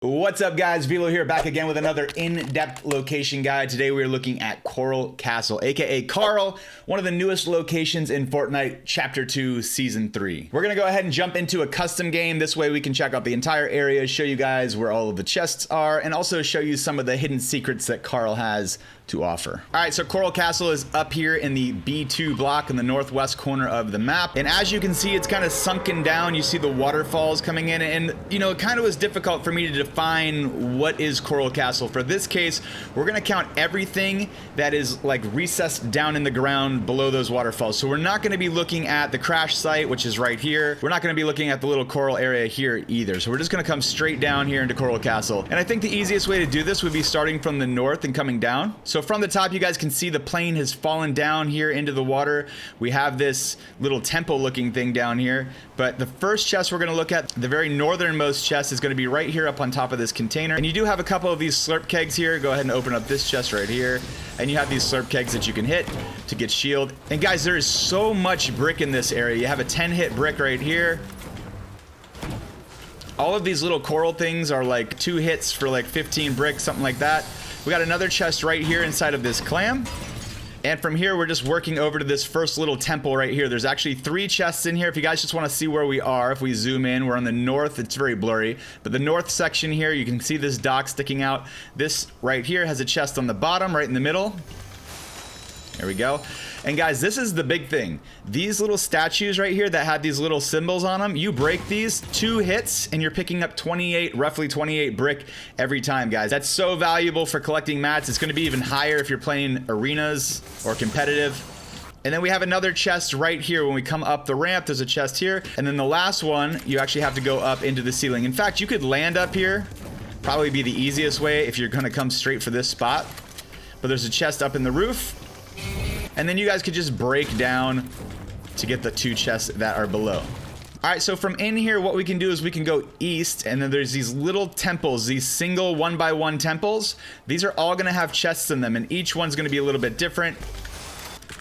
What's up, guys? Velo here, back again with another in-depth location guide. Today we are looking at Coral Castle, aka Carl, one of the newest locations in Fortnite Chapter 2 Season 3. We're gonna go ahead and jump into a custom game. This way we can check out the entire area, show you guys where all of the chests are, and also show you some of the hidden secrets that Carl has to offer. All right, so Coral Castle is up here in the B2 block in the northwest corner of the map. And as you can see, it's kind of sunken down. You see the waterfalls coming in, and you know, it kind of was difficult for me to define what is Coral Castle. For this case, we're gonna count everything that is like recessed down in the ground below those waterfalls. So we're not gonna be looking at the crash site, which is right here. We're not gonna be looking at the little coral area here either. So we're just gonna come straight down here into Coral Castle. And I think the easiest way to do this would be starting from the north and coming down. So from the top, you guys can see the plane has fallen down here into the water. We have this little temple looking thing down here. But the first chest we're gonna look at, the very northernmost chest, is gonna be right here up on top of this container. And you do have a couple of these slurp kegs here. Go ahead and open up this chest right here. And you have these slurp kegs that you can hit to get shield. And guys, there is so much brick in this area. You have a 10-hit brick right here. All of these little coral things are like 2 hits for like 15 bricks, something like that. We got another chest right here inside of this clam. And from here, we're just working over to this first little temple right here. There's actually 3 chests in here. If you guys just want to see where we are, if we zoom in, we're on the north. It's very blurry. But the north section here, you can see this dock sticking out. This right here has a chest on the bottom, right in the middle. There we go. And guys, this is the big thing. These little statues right here that have these little symbols on them, you break these 2 hits and you're picking up 28, roughly 28 brick every time, guys. That's so valuable for collecting mats. It's going to be even higher if you're playing arenas or competitive. And then we have another chest right here. When we come up the ramp, there's a chest here. And then the last one, you actually have to go up into the ceiling. In fact, you could land up here. Probably be the easiest way if you're going to come straight for this spot. But there's a chest up in the roof. And then you guys could just break down to get the 2 chests that are below. All right, so from in here, what we can do is we can go east, and then there's these little temples, these single 1x1 temples. These are all gonna have chests in them, and each one's gonna be a little bit different.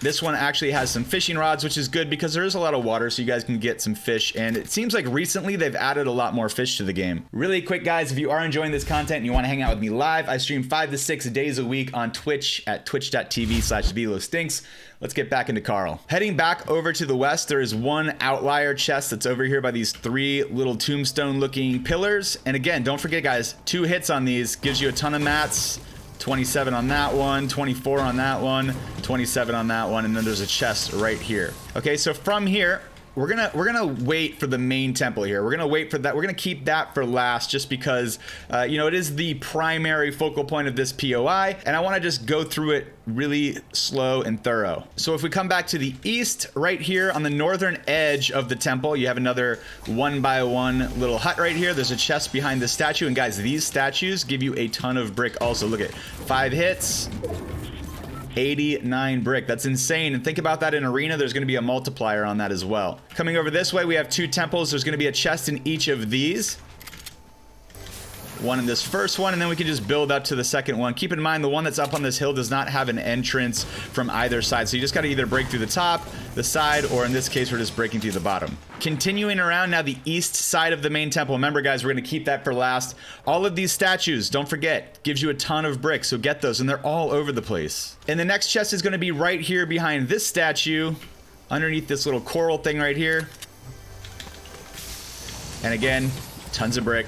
This one actually has some fishing rods, which is good because there is a lot of water, so you guys can get some fish. And it seems like recently they've added a lot more fish to the game. Really quick, guys, if you are enjoying this content and you want to hang out with me live, I stream 5 to 6 days a week on Twitch at twitch.tv/VeloStinks. Let's get back into Carl. Heading back over to the west, there is one outlier chest that's over here by these 3 little tombstone looking pillars. And again, don't forget, guys, 2 hits on these gives you a ton of mats. 27 on that one, 24 on that one, 27 on that one, and then there's a chest right here. Okay, so from here, we're gonna wait for the main temple here. We're gonna wait for that. We're gonna keep that for last, just because you know, it is the primary focal point of this POI, and I want to just go through it really slow and thorough. So if we come back to the east, right here on the northern edge of the temple, you have another 1x1 little hut right here. There's a chest behind the statue, and guys, these statues give you a ton of brick also. Look at 5 hits. 89 brick. That's insane. And think about that in arena. There's going to be a multiplier on that as well. Coming over this way, we have 2 temples. There's going to be a chest in each of these. One in this first one, and then we can just build up to the second one. Keep in mind, the one that's up on this hill does not have an entrance from either side. So you just got to either break through the top, the side, or in this case, we're just breaking through the bottom. Continuing around now, the east side of the main temple. Remember, guys, we're going to keep that for last. All of these statues, don't forget, gives you a ton of bricks. So get those, and they're all over the place. And the next chest is going to be right here behind this statue, underneath this little coral thing right here. And again, tons of brick.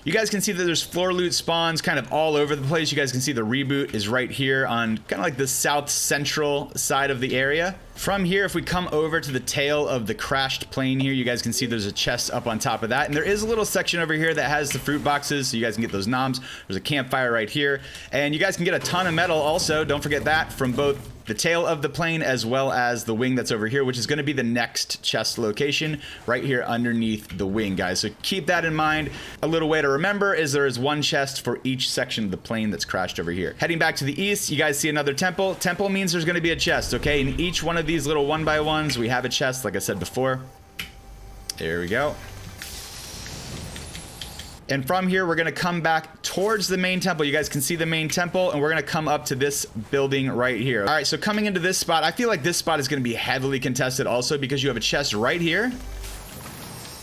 You guys can see that there's floor loot spawns kind of all over the place. You guys can see the reboot is right here on kind of like the south central side of the area. From here, if we come over to the tail of the crashed plane here, you guys can see there's a chest up on top of that. And there is a little section over here that has the fruit boxes, so you guys can get those noms. There's a campfire right here. And you guys can get a ton of metal also, don't forget that, from both the tail of the plane as well as the wing that's over here, which is going to be the next chest location right here underneath the wing, guys. So keep that in mind. A little way to remember is there is 1 chest for each section of the plane that's crashed over here. Heading back to the east, you guys see another temple. Temple means there's going to be a chest, okay? In each one of these little 1x1s, we have a chest, like I said before. There we go. And from here, we're going to come back towards the main temple. You guys can see the main temple, and we're going to come up to this building right here. All right, so coming into this spot, I feel like this spot is going to be heavily contested also because you have a chest right here.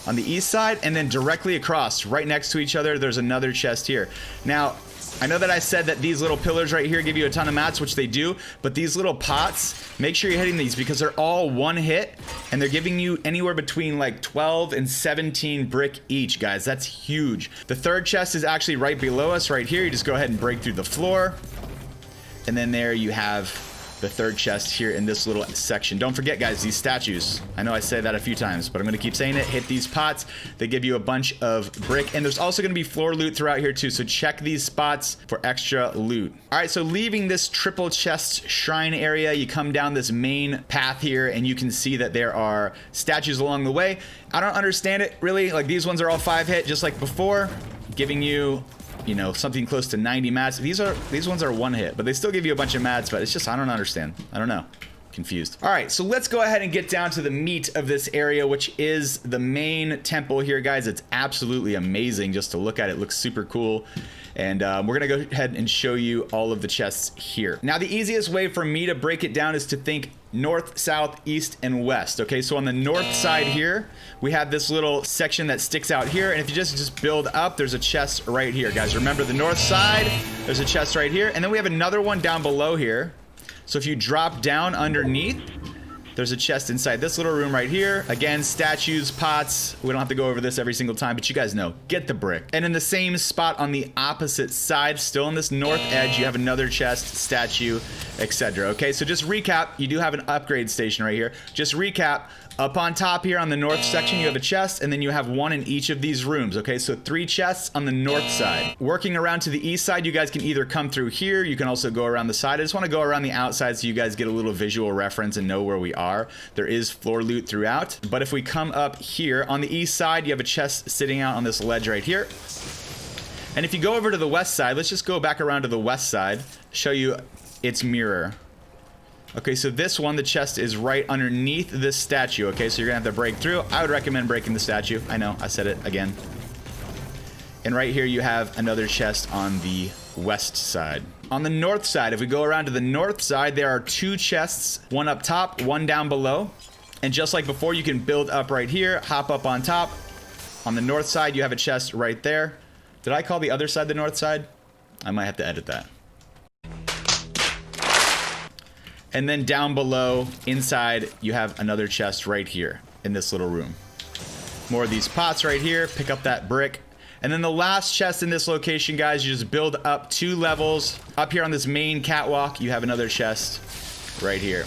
on the east side, and then directly across, right next to each other, there's another chest here. Now, I know that I said that these little pillars right here give you a ton of mats, which they do, but these little pots, make sure you're hitting these because they're all one hit, and they're giving you anywhere between like 12 and 17 brick each, guys. That's huge. The third chest is actually right below us right here. You just go ahead and break through the floor, and then there you have the third chest here in this little section. Don't forget, guys, these statues. I know I say that a few times, but I'm going to keep saying it. Hit these pots. They give you a bunch of brick, and there's also going to be floor loot throughout here too, so check these spots for extra loot. All right, so leaving this triple chest shrine area, you come down this main path here, and you can see that there are statues along the way. I don't understand it, really. Like, these ones are all 5-hit, just like before, giving you know, something close to 90 mats. These ones are 1-hit, but they still give you a bunch of mats, but it's just, I don't understand. I don't know. Confused. All right, so let's go ahead and get down to the meat of this area, which is the main temple here, guys. It's absolutely amazing just to look at. It looks super cool. And we're gonna go ahead and show you all of the chests here. Now, the easiest way for me to break it down is to think north, south, east, and west. Okay, so on the north side here, we have this little section that sticks out here, and if you just build up, there's a chest right here, guys. Remember the north side, there's a chest right here, and then we have another one down below here. So if you drop down underneath, there's a chest inside this little room right here. Again, statues, pots. We don't have to go over this every single time, but you guys know, get the brick. And in the same spot on the opposite side, still on this north edge, you have another chest, statue, etc. Okay, so just recap, you do have an upgrade station right here. Just recap, up on top here on the north section, you have a chest, and then you have one in each of these rooms. Okay, so 3 chests on the north side. Working around to the east side, you guys can either come through here, you can also go around the side. I just want to go around the outside so you guys get a little visual reference and know where we are. There is floor loot throughout, but if we come up here on the east side, you have a chest sitting out on this ledge right here. And if you go over to the west side, let's just go back around to the west side, show you its mirror. Okay, so this one, the chest is right underneath this statue. Okay, so you're gonna have to break through. I would recommend breaking the statue. I know, I said it again. And right here you have another chest on the west side. On the north side, if we go around to the north side, there are 2 chests, one up top, one down below. And just like before, you can build up right here, hop up on top. On the north side, you have a chest right there. Did I call the other side the north side? I might have to edit that. And then down below, inside, you have another chest right here in this little room. More of these pots right here, pick up that brick. And then the last chest in this location, guys, you just build up 2 levels. Up here on this main catwalk, you have another chest right here.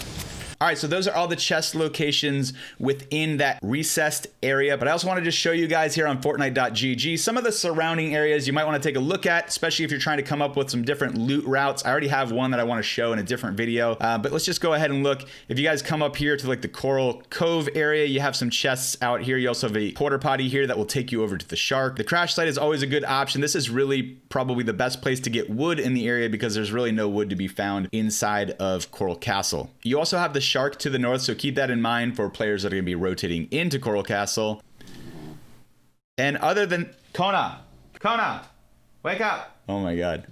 All right, so those are all the chest locations within that recessed area, but I also wanted to show you guys here on Fortnite.gg some of the surrounding areas you might want to take a look at, especially if you're trying to come up with some different loot routes. I already have one that I want to show in a different video, but let's just go ahead and look. If you guys come up here to like the Coral Cove area, you have some chests out here. You also have a porta potty here that will take you over to the shark. The crash site is always a good option. This is really probably the best place to get wood in the area because there's really no wood to be found inside of Coral Castle. You also have the shark to the north, so keep that in mind for players that are going to be rotating into Coral Castle. And other than Kona, wake up. Oh my god.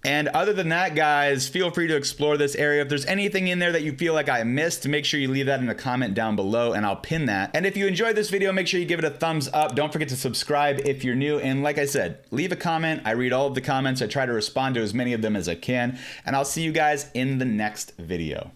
And other than that, guys, feel free to explore this area. If there's anything in there that you feel like I missed, make sure you leave that in a comment down below and I'll pin that. And if you enjoyed this video, make sure you give it a thumbs up. Don't forget to subscribe if you're new. And like I said, leave a comment. I read all of the comments. I try to respond to as many of them as I can. And I'll see you guys in the next video.